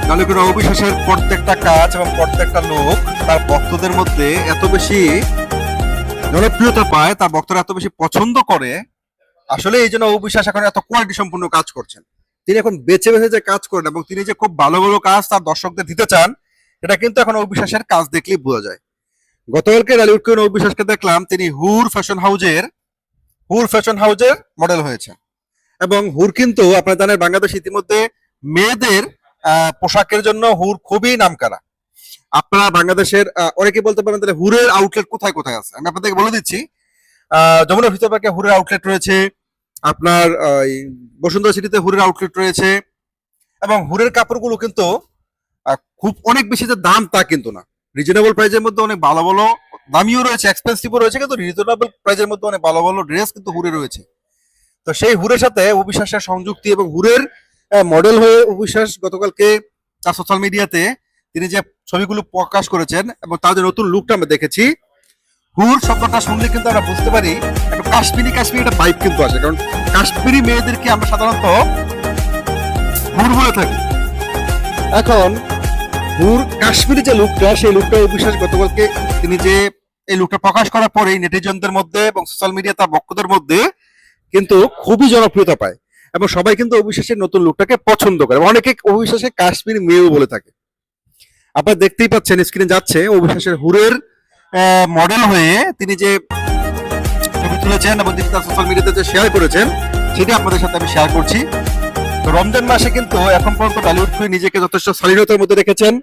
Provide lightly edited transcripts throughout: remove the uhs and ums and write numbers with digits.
নালিকুর অবিশ্বাসের প্রত্যেকটা কাজ এবং প্রত্যেকটা লোক তার ভক্তদের মধ্যে এত বেশি জনপ্রিয়তা পায়, তার ভক্তরা এত বেশি পছন্দ করে। আসলে এই জন্য অবিশ্বাস এখন এত কোয়ালিটি সম্পূর্ণ কাজ করছেন। তিনি এখন বেছে বেছে যে কাজ করেন এবং তিনি যে খুব ভালো ভালো কাজ তার দর্শকদের দিতে চান, এটা কিন্তু এখন অবিশ্বাসের কাজ দেখলেই বোঝা যায়। গতকালকে টলিউড কুইন অবিশ্বাসকে দেখলাম তিনি হুর ফ্যাশন হাউজের মডেল হয়েছে। এবং হুর কিন্তু আপনারা জানেন বাংলাদেশ ইতিমধ্যে মেয়েদের পোশাকের জন্য হুর খুবই নামকরা। আপনারা বাংলাদেশের অনেকে বলতে পারেন তাহলে হুরের আউটলেট কোথায় কোথায় আছে, আমি আপনাদেরকে বলে দিচ্ছি। যমুনা ফিউচার পার্কে হুরের আউটলেট রয়েছে, আপনার বসুন্ধরা সিটিতে হুরের আউটলেট রয়েছে। এবং হুরের কাপড়গুলো কিন্তু খুব অনেক বেশি যে দাম তা কিন্তু না, রিজনেবল প্রাইজের মধ্যে অনেক ভালো ভালো দামিও রয়েছে, এক্সপেন্সিভও রয়েছে, কিন্তু রিজনেবল প্রাইজের মধ্যে অনেক ভালো ভালো ড্রেস কিন্তু হুরে রয়েছে। তো সেই হুরের সাথে অবিশ্বাসের সংযুক্তি এবং হুরের মডেল হয়ে অবিশ্বাস গতকালকে তার সোশ্যাল মিডিয়াতে তিনি যে ছবিগুলো প্রকাশ করেছেন এবং তার যে নতুন লুকটা আমরা দেখেছি, হুর শব্দটা শুনলে কিন্তু আমরা বুঝতে পারি একটা কাশ্মীরি একটা ভাইব কিন্তু আসে। কারণ কাশ্মীরি মেয়েদেরকে আমরা সাধারণত হুর বলে থাকি। এখন হুর কাশ্মীরি যে লুকটা, সেই লুকটা অবিশ্বাস গতকালকে তিনি যে এই লুকটা প্রকাশ করার পরেই নেটিজনদের মধ্যে এবং সোশ্যাল মিডিয়া তার ভক্তদের মধ্যে কিন্তু খুবই জনপ্রিয়তা পায় এবং সবাই কিন্তু অবিশ্বাসের নতুন লুকটাকে পছন্দ করে এবং অনেকে অবিশ্বাসের কাশ্মীরি মেয়েও বলে থাকে। আপনারা দেখতেই পাচ্ছেন স্ক্রিনে যাচ্ছে অবিশ্বাসের হুরের মডেল হয়ে তিনি যে ছবি তুলেছেন এবং তিনি তার সোশ্যাল মিডিয়াতে যে শেয়ার করেছেন, সেটি আপনাদের সাথে আমি শেয়ার করছি। তো রমজান মাসে কিন্তু এখন পর্যন্ত টলিউড কুইন নিজেকে যথেষ্ট শালীনতার মধ্যে রেখেছেন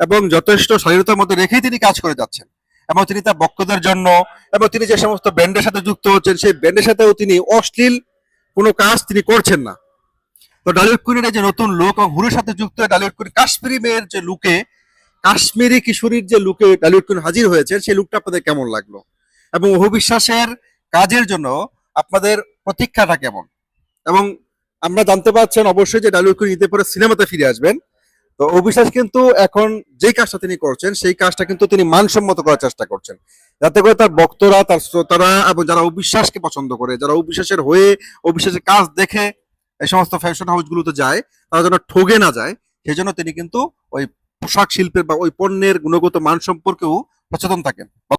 এবং যথেষ্ট শালীনতার মধ্যে রেখেই তিনি কাজ করে যাচ্ছেন। এবং তিনি তার ভক্তদের জন্য এবং তিনি যে সমস্ত ব্যান্ডের সাথে যুক্ত হচ্ছেন, সেই ব্যান্ডের সাথেও তিনি অশ্লীল কোনো কাজ তিনি করছেন না। তো টলিউড কুইনের যে নতুন লুক এবং হুরের সাথে যুক্ত হয়ে টলিউড কুইন কাশ্মীরি মেয়ের যে লুকে, কাশ্মীরি কিশোরীর যে লুকে টলিউড কুইন হাজির হয়েছে, সেই লুকটা আপনাদের কেমন লাগলো এবং অবিশ্বাসের কাজের জন্য আপনাদের প্রতীক্ষাটা কেমন? এবং আমরা জানতে পারছেন অবশ্যই যে টলিউড কুইন ঈদের পরে সিনেমাতে ফিরে আসবেন। তো অবিশ্বাস কিন্তু এখন যে কাজটা তিনি করছেন, সেই কাজটা কিন্তু তিনি মানসম্মত করার চেষ্টা করছেন, যাতে করে তার ভক্তরা, তার শ্রোতারা এবং যারা অবিশ্বাসকে পছন্দ করে, যারা অবিশ্বাসের হয়ে অবিশ্বাসের কাজ দেখে এই সমস্ত ফ্যাশন হাউসগুলোতে যায়, তারা যেন ঠগে না যায়, সেই জন্য তিনি কিন্তু ওই পোশাক শিল্পের বা ওই পণ্যের গুণগত মান সম্পর্কেও সচেতন থাকেন।